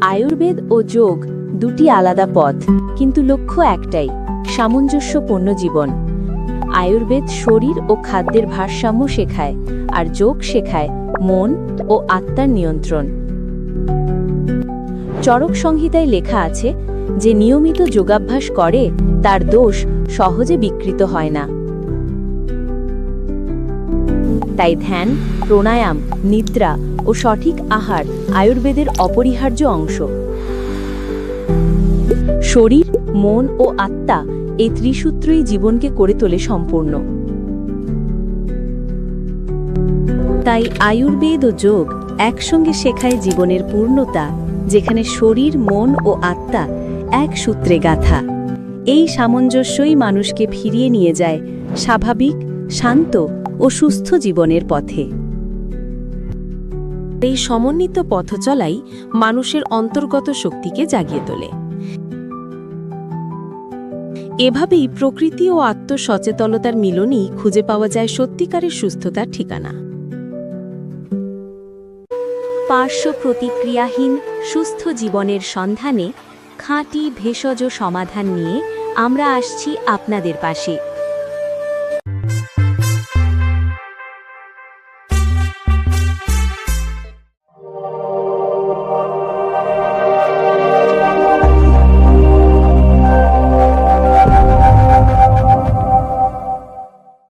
আয়ুর্বেদ ও যোগ দুটি আলাদা পথ, কিন্তু লক্ষ্য একটাই, সামঞ্জস্যপূর্ণ জীবন। আয়ুর্বেদ শরীর ও খাদ্যের ভারসাম্য শেখায়, আর যোগ শেখায় মন ও আত্মার নিয়ন্ত্রণ। চরক সংহিতায় লেখা আছে যে নিয়মিত যোগাভ্যাস করে তার দোষ সহজে বিকৃত হয় না। তাই ধ্যান, প্রাণায়াম, নিদ্রা ও সঠিক আহার আয়ুর্বেদের অপরিহার্য অংশ। শরীর, মন ও আত্মা এই ত্রিসূত্রই জীবনকে করে তোলে সম্পূর্ণ। তাই আয়ুর্বেদ ও যোগ একসঙ্গে শেখায় জীবনের পূর্ণতা, যেখানে শরীর, মন ও আত্মা এক সূত্রে গাঁথা। এই সামঞ্জস্যই মানুষকে ফিরিয়ে নিয়ে যায় স্বাভাবিক, শান্ত ও সুস্থ জীবনের পথে। এই সমন্বিত পথচলাই মানুষের অন্তর্গত শক্তিকে জাগিয়ে তোলে। এভাবেই প্রকৃতি ও আত্মসচেতনতার মিলনই খুঁজে পাওয়া যায় সত্যিকারের সুস্থতার ঠিকানা। পার্শ্ব প্রতিক্রিয়াহীন সুস্থ জীবনের সন্ধানে খাঁটি ভেষজ সমাধান নিয়ে আমরা আসছি আপনাদের পাশে।